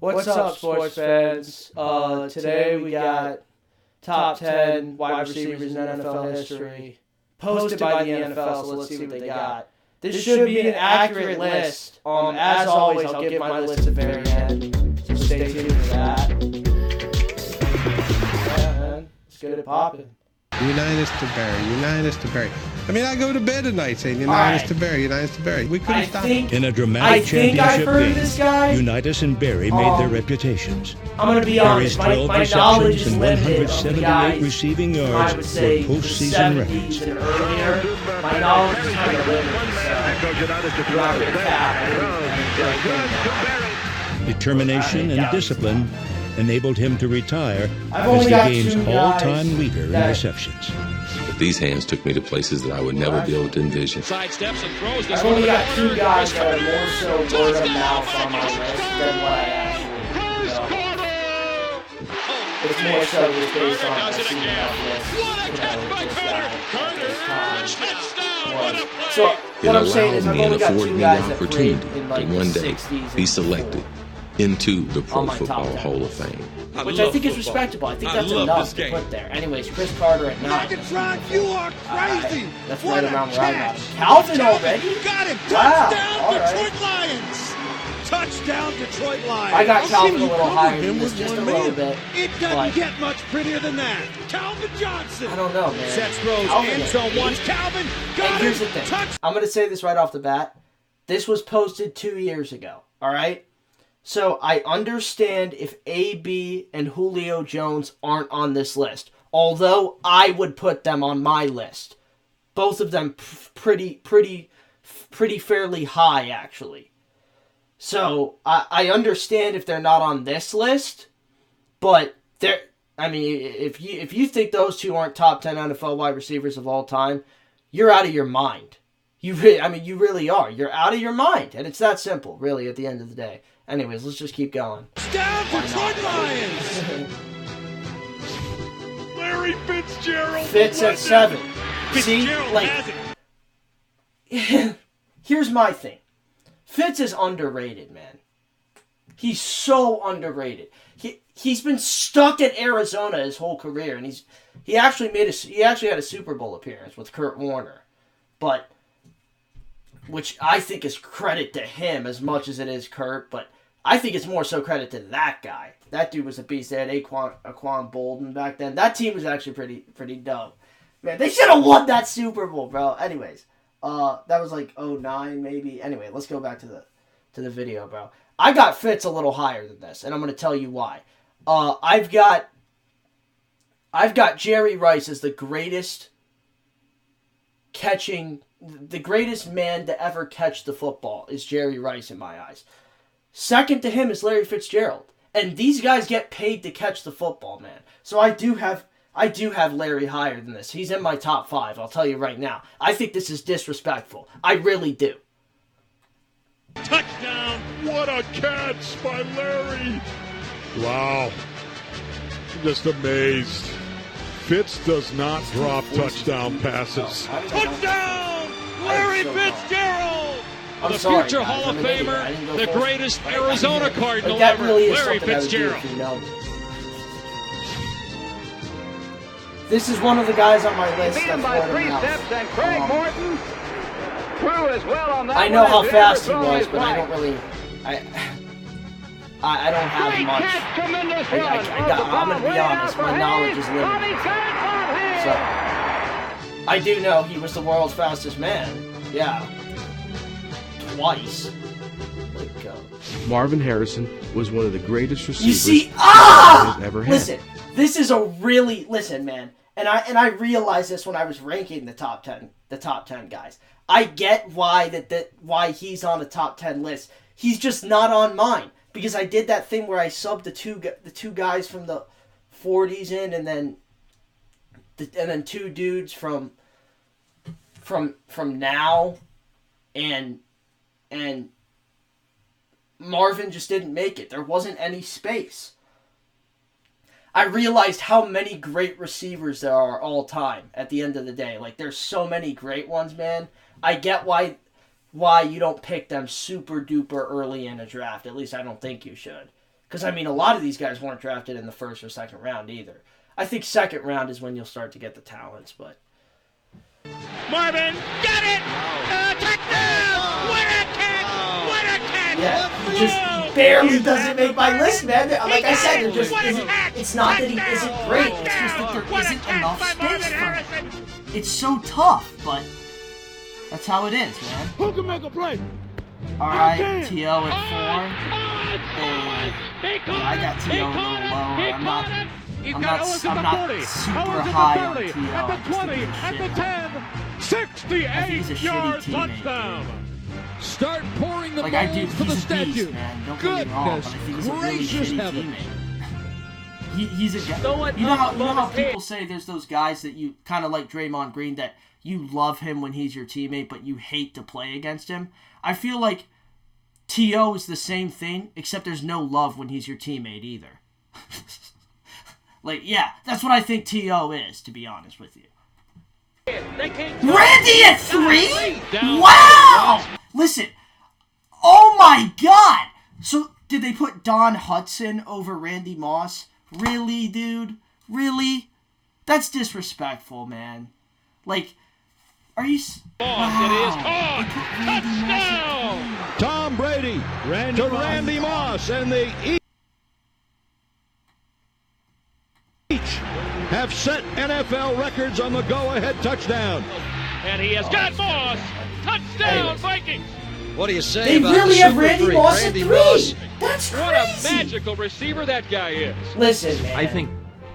What's up, sports fans? Today we got top 10 wide receivers in NFL history posted by the NFL, so let's see what they got. This should be an accurate list. As always, I'll give my list at the very end, so stay tuned for that. Yeah, man. Let's get it popping. United to bury, United to bury. I mean, I go to bed at night saying United to bury, United to bury. We couldn't stop it. In a dramatic championship game, Unitas and Barry made their reputations. I'm going to be honest, my knowledge is limited of the guys, receiving yards I would say, were the postseason 70s records. and earlier. My knowledge is kind of limited, so I'm not going to cap. Determination and discipline enabled him to retire I've as only the got game's two guys all-time leader in that- receptions. But these hands took me to places that I would never be able to envision. Sidesteps and throws this I've only got two guys that are more so word of mouth on my list than what I actually know. It's more so just based on I've seen enough lists. So what I'm saying is I've only got two guys that played in like the one day 60s be and selected into the Pro on my top Football 10. Hall of Fame. which I think is respectable. I think that's enough to put there. Anyways, Chris Carter at 9. You are crazy. That's right around where I got him. Calvin already? Got him. Wow. Touchdown, All right. Detroit Lions. Touchdown, Detroit Lions. I got Calvin a You little covered higher him than this, with just a one little man. bit. It doesn't but get much prettier than that. Calvin Johnson. I don't know, man. Sets throws Calvin end zone. Watch Calvin. Got And here's him. the thing. Touch. I'm going to say this right off the bat. This was posted 2 years ago, all right? So I understand if AB and Julio Jones aren't on this list, although I would put them on my list. Both of them pretty fairly high, actually. So I understand if they're not on this list, but they're. I mean, if you think those two aren't top 10 NFL wide receivers of all time, you're out of your mind. You really are. You're out of your mind, and it's that simple, really. At the end of the day. Anyways, let's just keep going. Down, Detroit Lions. Larry Fitzgerald. Fitz at 7. See, Fitzgerald like, has it. here's my thing. Fitz is underrated, man. He's so underrated. He's been stuck at Arizona his whole career, and he actually had a Super Bowl appearance with Kurt Warner, but which I think is credit to him as much as it is Kurt, but I think it's more so credit to that guy. That dude was a beast. They had Aquan Bolden back then. That team was actually pretty dope. Man, they should have won that Super Bowl, bro. Anyways, that was like 2009 maybe. Anyway, let's go back to the video, bro. I got Fitz a little higher than this, and I'm going to tell you why. I've got Jerry Rice as the greatest man to ever catch the football is Jerry Rice in my eyes. Second to him is Larry Fitzgerald. And these guys get paid to catch the football, man. So I do have Larry higher than this. He's in my top 5, I'll tell you right now. I think this is disrespectful. I really do. Touchdown. What a catch by Larry. Wow. I'm just amazed. Fitz does not drop touchdown passes. Touchdown. Larry Fitzgerald. I'm The sorry, future guys. Hall I'm of an idiot. I Famer, didn't go the first. greatest Arizona Cardinal That ever, really is Larry something I would do Fitzgerald. if you know me. This is one of the guys on my list Beat him that's by 3 steps, and Craig Morton threw as well on that. I know one how as fast he ever thrown was, his but I wife. don't really. I don't have Great much. catch, tremendous I'm run. going to be honest. My knowledge is limited. So, I do know he was the world's fastest man. Yeah. Twice. Good God. Marvin Harrison was one of the greatest receivers You see, has ever had. Listen, this is listen, man. And I realized this when I was ranking the top 10 guys. I get why he's on a top 10 list. He's just not on mine because I did that thing where I subbed the two guys from the 40s in, and then two dudes from now, and Marvin just didn't make it. There wasn't any space. I realized how many great receivers there are all time at the end of the day. Like, there's so many great ones, man. I get why you don't pick them super duper early in a draft. At least I don't think you should. Because, I mean, a lot of these guys weren't drafted in the first or second round either. I think second round is when you'll start to get the talents, but... Marvin, got it! Touchdown! What a catch! What a catch! Yeah, he just barely doesn't make my list, man. Like I said, there just isn't... It's not that he isn't great, it's just that there isn't enough space for him. It's so tough, but... That's how it is, man. Who can make a play? Alright, T.O. at 4. I got T.O. a little lower. I'm not super high on T.O. At the 20, at the 10, 68-yard touchdown. Start pouring the like I do, balls to the he's a beast, statue. man. Don't get me wrong, but I think he's a really shitty Heaven. teammate. He's a guy. You know how people say there's those guys that you kind of like Draymond Green that you love him when he's your teammate, but you hate to play against him. I feel like T.O. is the same thing, except there's no love when he's your teammate either. Like, yeah, that's what I think T.O. is, to be honest with you. Randy at 3? Wow! Listen, oh my god! So, did they put Don Hudson over Randy Moss? Really, dude? Really? That's disrespectful, man. Like, are you... Wow. Touchdown! Tom Brady to Randy Moss, and they each have set NFL records on the go-ahead touchdown. And he has got Moss. Touchdown, Vikings! What do you say They about really the have Super Randy Freak, Moss at Randy 3. Moss? That's What a crazy. magical receiver that guy is. Listen, man. I think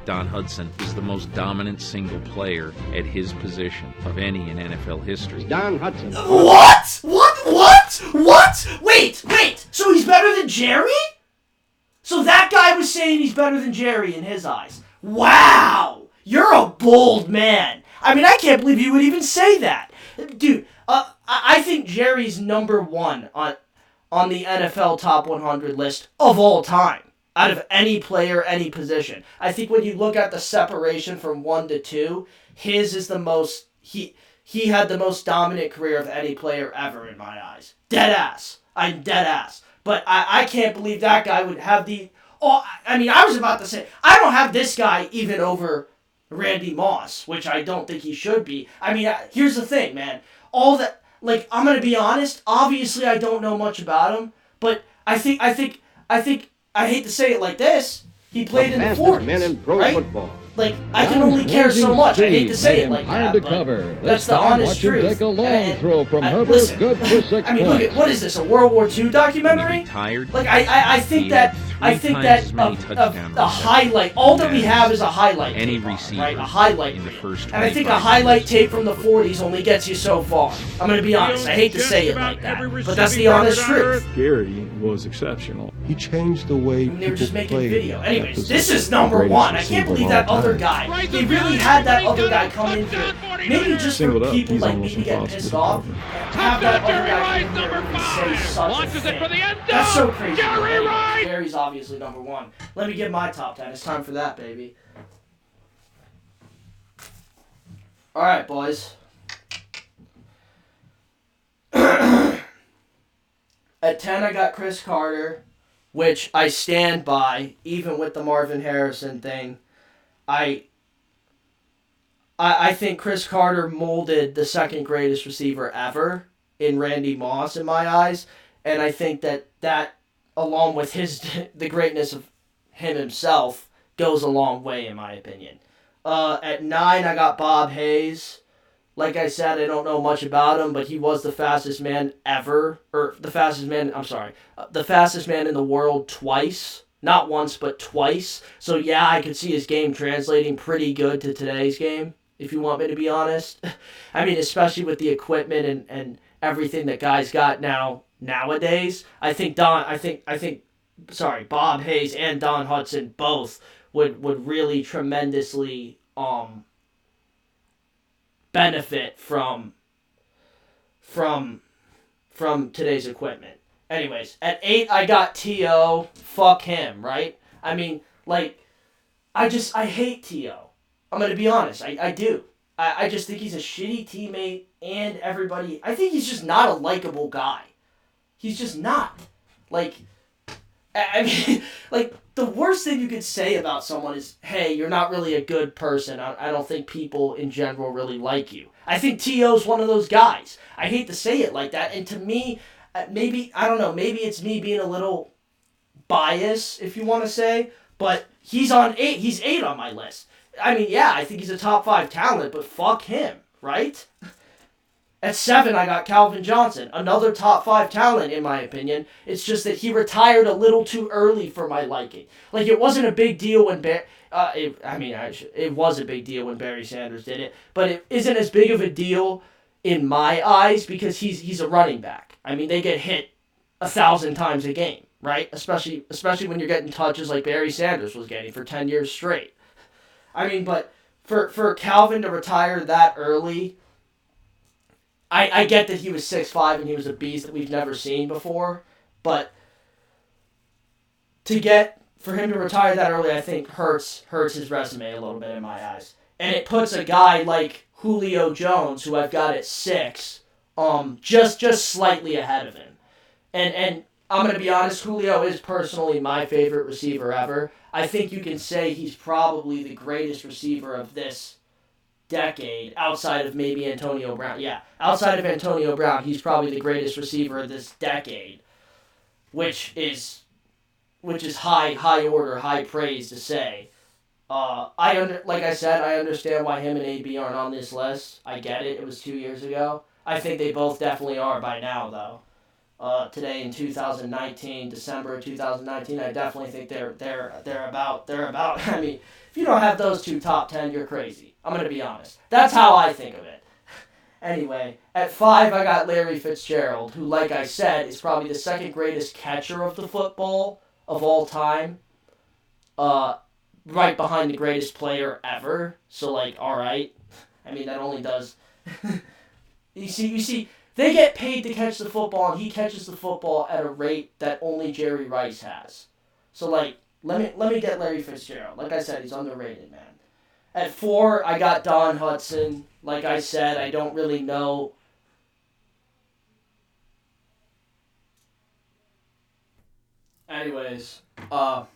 Don Hudson is the most dominant single player at his position of any in NFL history. Don Hudson. What? What? Wait. So he's better than Jerry? So that guy was saying he's better than Jerry in his eyes. Wow. You're a bold man. I mean, I can't believe you would even say that. Dude, I think Jerry's number 1 on the NFL top 100 list of all time. Out of any player, any position. I think when you look at the separation from 1 to 2, his is the most... He had the most dominant career of any player ever in my eyes. Dead ass. I'm dead ass. But I can't believe that guy would have the... Oh, I mean, I was about to say, I don't have this guy even over Randy Moss, which I don't think he should be. I mean, here's the thing, man. All that... Like, I'm going to be honest. Obviously, I don't know much about him. But I think... I hate to say it like this. He played in the 40s, men in pro right? football. Like, I can only care so much. I hate to say it like that, but that's the honest truth. Take a long throw from Herbert. Listen, Good for 6 I mean, look at, what is this, a World War II documentary? Like, I think that a highlight, all that we have is a highlight tape, right? A highlight reel. And I think a highlight tape from the 40s only gets you so far. I'm going to be honest. I hate to say it like that, but that's the honest truth. Gary was exceptional. He changed the way They were just people making played. video. Anyways, this is number 1. I can't believe that other guy. They really had that other guy come in here. Maybe just for people like me to get pissed off. Have that other guy come in here and say such a thing. That's so crazy. Gary's obviously number 1. Let me get my top 10. It's time for that, baby. Alright, boys. At 10, I got Chris Carter, which I stand by, even with the Marvin Harrison thing. I think Chris Carter molded the second greatest receiver ever in Randy Moss in my eyes, and I think that along with the greatness of him himself goes a long way in my opinion. At 9 I got Bob Hayes. Like I said, I don't know much about him, but he was the fastest man ever, the fastest man in the world twice. Not once, but twice. So yeah, I could see his game translating pretty good to today's game, if you want me to be honest. I mean, especially with the equipment and everything that guys got nowadays. I think Bob Hayes and Don Hudson both would really tremendously benefit from today's equipment. Anyways, at 8 I got T.O. Fuck him, right? I mean, like, I hate T.O. I'm gonna be honest, I do. I just think he's a shitty teammate and I think he's just not a likable guy. He's just not. Like, I mean, like, the worst thing you could say about someone is, hey, you're not really a good person. I don't think people in general really like you. I think T.O.'s one of those guys. I hate to say it like that. And to me, maybe, I don't know, maybe it's me being a little biased, if you want to say, but he's 8. He's 8 on my list. I mean, yeah, I think he's a top 5 talent, but fuck him, right? At 7, I got Calvin Johnson, another top 5 talent in my opinion. It's just that he retired a little too early for my liking. Like, it wasn't a big deal when it was a big deal when Barry Sanders did it, but it isn't as big of a deal in my eyes because he's a running back. I mean, they get hit 1,000 times a game, right? Especially when you're getting touches like Barry Sanders was getting for 10 years straight. I mean, but for Calvin to retire that early, I get that he was 6'5" and he was a beast that we've never seen before, but for him to retire that early, I think hurts his resume a little bit in my eyes. And it puts a guy like Julio Jones, who I've got at 6, just slightly ahead of him. And I'm going to be honest, Julio is personally my favorite receiver ever. I think you can say he's probably the greatest receiver of this decade, outside of maybe Antonio Brown. Yeah, outside of Antonio Brown, he's probably the greatest receiver of this decade, which is high order, high praise to say. Like I said, I understand why him and AB aren't on this list. I get it. It was 2 years ago. I think they both definitely are by now, though. Today in 2019, December of 2019, I definitely think they're about. I mean, if you don't have those two top 10, you're crazy. I'm gonna be honest. That's how I think of it. Anyway, at 5, I got Larry Fitzgerald, who, like I said, is probably the second greatest catcher of the football of all time. Right behind the greatest player ever. So, like, all right. I mean, that only does. You see. They get paid to catch the football, and he catches the football at a rate that only Jerry Rice has. So, like, let me get Larry Fitzgerald. Like I said, he's underrated, man. At 4, I got Don Hudson. Like I said, I don't really know. Anyways, I'm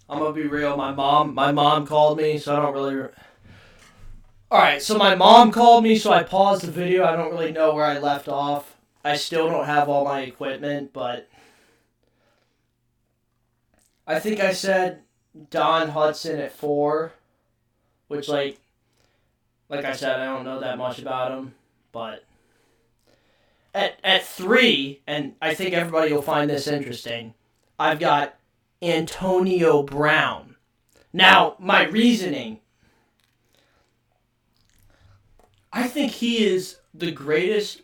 gonna be real. My mom called me, so I don't really. Alright, so my mom called me, so I paused the video. I don't really know where I left off. I still don't have all my equipment, but I think I said Don Hudson at 4, which, like I said, I don't know that much about him, but at 3, and I think everybody will find this interesting, I've got Antonio Brown. Now, my reasoning, I think he is the greatest.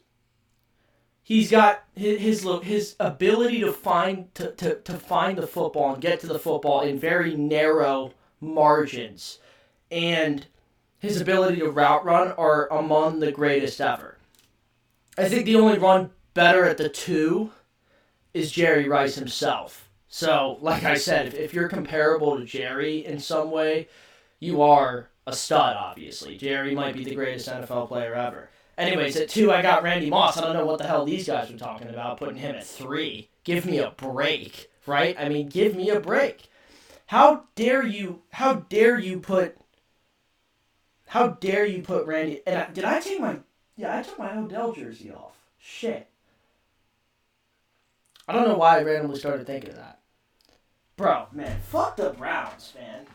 He's got his ability to find the football and get to the football in very narrow margins, and his ability to route run are among the greatest ever. I think the only run better at the 2 is Jerry Rice himself. So, like I said, if you're comparable to Jerry in some way, you are a stud, obviously. Jerry might be the greatest NFL player ever. Anyways, at 2, I got Randy Moss. I don't know what the hell these guys were talking about, putting him at 3. Give me a break, right? I mean, give me a break. How dare you put Randy... And I took my Odell jersey off. Shit. I don't know why I randomly started thinking of that. Bro, man, fuck the Browns, man.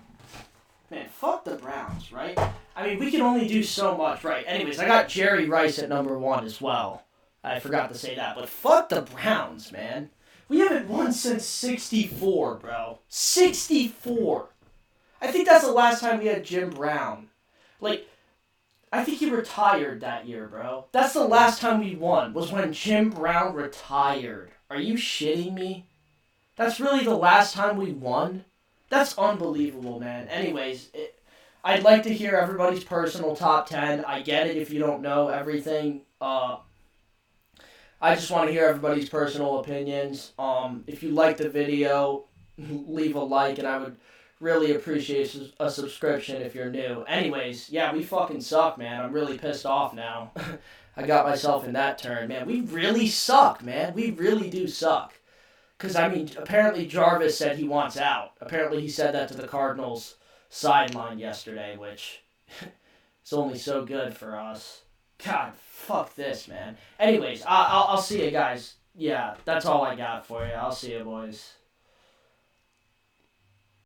Man, fuck the Browns, right? I mean, we can only do so much, right? Anyways, I got Jerry Rice at number 1 as well. I forgot to say that, but fuck the Browns, man. We haven't won since 64, bro. 64. I think that's the last time we had Jim Brown. Like, I think he retired that year, bro. That's the last time we won, was when Jim Brown retired. Are you shitting me? That's really the last time we won? That's unbelievable, man. Anyways, I'd like to hear everybody's personal top 10. I get it if you don't know everything. I just want to hear everybody's personal opinions. If you like the video, leave a like, and I would really appreciate a subscription if you're new. Anyways, yeah, we fucking suck, man. I'm really pissed off now. I got myself in that turn, man. We really suck, man. We really do suck. Because, I mean, apparently Jarvis said he wants out. Apparently he said that to the Cardinals sideline yesterday, which is only so good for us. God, fuck this, man. Anyways, I'll see you guys. Yeah, that's all I got for you. I'll see you, boys.